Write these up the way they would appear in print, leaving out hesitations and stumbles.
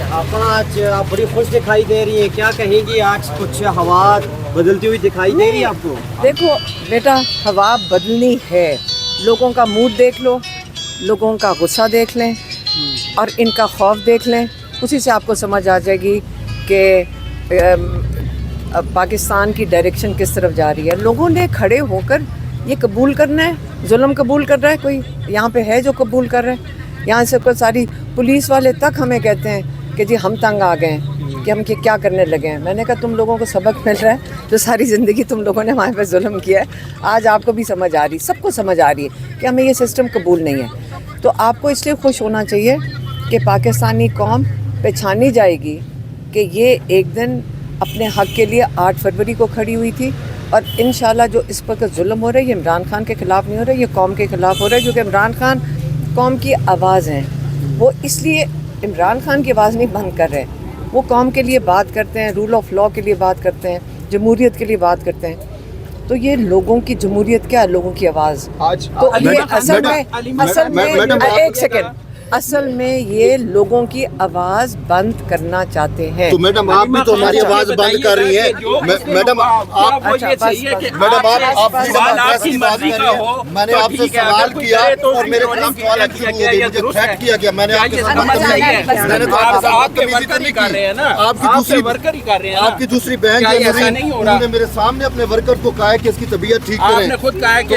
आपा आज आप बड़ी खुश दिखाई दे रही है, क्या कहेंगी? आज कुछ हवा बदलती हुई दिखाई दे रही है आपको? देखो बेटा, हवा बदलनी है, लोगों का मूड देख लो, लोगों का गुस्सा देख लें और इनका खौफ देख लें, उसी से आपको समझ आ जाएगी कि पाकिस्तान की डायरेक्शन किस तरफ जा रही है। लोगों ने खड़े होकर ये कबूल करना है, जुल्म कबूल कर रहा है, कोई यहाँ पे है जो कबूल कर रहा है। यहाँ से कोई सारी पुलिस वाले तक हमें कहते हैं कि जी हम तंग आ गए हैं कि हम क्या करने लगे हैं। मैंने कहा तुम लोगों को सबक मिल रहा है, जो सारी ज़िंदगी तुम लोगों ने हमारे पे जुल्म किया है, आज आपको भी समझ आ रही, सबको समझ आ रही है कि हमें ये सिस्टम कबूल नहीं है। तो आपको इसलिए खुश होना चाहिए कि पाकिस्तानी कौम पहचानी जाएगी कि ये एक दिन अपने हक़ के लिए 8 फरवरी को खड़ी हुई थी, और इंशाल्लाह जो इस पर जुल्म हो रहा है ये इमरान खान के ख़िलाफ़ नहीं हो रहा है, ये कौम के ख़िलाफ़ हो रहा है, क्योंकि इमरान खान कौम की आवाज़ हैं। वो इसलिए इमरान खान की आवाज़ नहीं बंद कर रहे, वो कौम के लिए बात करते हैं, रूल ऑफ लॉ के लिए बात करते हैं, जमहूरियत के लिए बात करते हैं। तो ये लोगों की जमहूरियत क्या है? लोगों की आवाज़। आज तो ये असल में ये लोगों की आवाज़ बंद करना चाहते हैं। तो मैडम आप भी तो हमारी आवाज बंद कर रही हैं। मैडम आप मैंने आपसे सवाल किया और मेरे खिलाफ सवाल शुरू हो गए, मुझे थ्रेट किया गया। मैंने आपके साथ मैंने तो आपकी वर्कर ही कर रहे हैं ना, आपकी दूसरी बहन उन्होंने मेरे सामने अपने वर्कर को कहा है कि इसकी तबीयत ठीक करें। खुद कहा है कि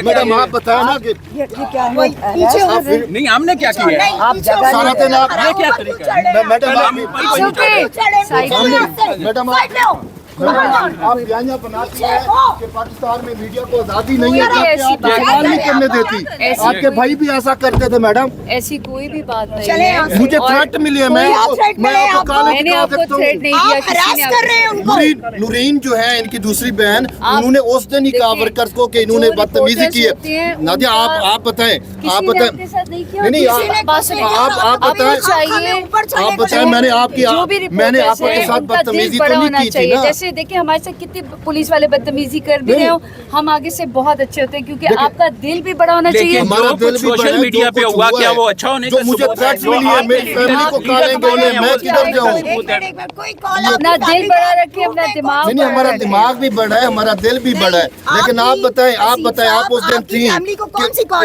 मैडम आप बताएं ना कि ये क्या है? नहीं, हमने क्या किया? आप जगह सारा दिन आप ये क्या तरीका है? मैडम आप बयानियां बनाती हैं कि पाकिस्तान में मीडिया को आज़ादी नहीं है, जबकि आप सवाल नहीं करने देती। आपके भाई भी ऐसा करते थे मैडम। ऐसी कोई भी बात नहीं है। मुझे थ्रेट मिली है, मैं आपको मैंने आपको थ्रेट नहीं किया, किसी ने नूरीन जो है इनकी दूसरी बहन, उन्होंने उस दिन ही कहा वर्कर्स को कि इन्होंने बदतमीजी की है। नादिया आप बताएं, आप बताएं। नहीं आप बताएं, मैंने आपके साथ बदतमीजी तो नहीं की थी ना। जैसे देखिए हमारे साथ कितने पुलिस वाले बदतमीजी कर भी रहे हो, हम आगे से बहुत अच्छे होते हैं, क्योंकि आपका दिल भी बड़ा होना चाहिए। हमारा दिल भी सोशल मीडिया पे हुआ क्या वो अच्छा होने का? मुझे थ्रेट्स मिली है, मेरी फैमिली को कालेंगे, मैं किधर जाऊं? अपना दिल बड़ा रखिए, अपना दिमाग। नहीं, हमारा दिमाग भी बड़ा है, हमारा दिल भी बड़ा है, लेकिन आप बताएं आप उस दिन थी,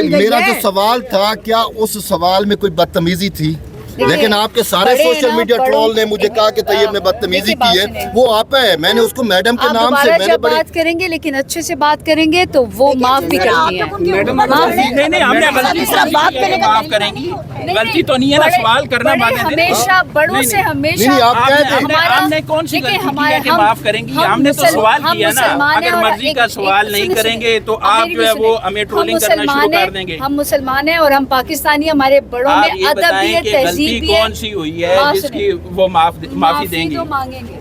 मेरा जो सवाल था क्या उस सवाल में कोई बदतमीजी थी? लेकिन आपके सारे सोशल मीडिया ट्रोल ने मुझे कहा कि तैयब ने बदतमीजी की है। वो आप है, मैंने उसको मैडम के नाम से मैंने बात करेंगे, लेकिन अच्छे से बात करेंगे तो वो माफ भी करती हैं। मैडम नहीं, हमने गलती से माफ करेंगी, गलती तो नहीं है ना, सवाल करना हमेशा बड़ों से हमेशा हमने कौन सी गलती की है कि माफ करेंगी? हमने तो सवाल किया ना, अगर मर्जी का सवाल नहीं करेंगे तो आप जो है वो हमें ट्रोलिंग करना शुरू कर देंगे। हम मुसलमान हैं और हम पाकिस्तानी, हमारे बड़ों में अदब भी है, तहजीब भी है। कौन सी हुई है जिसकी वो माफी देंगे? मांगेंगे।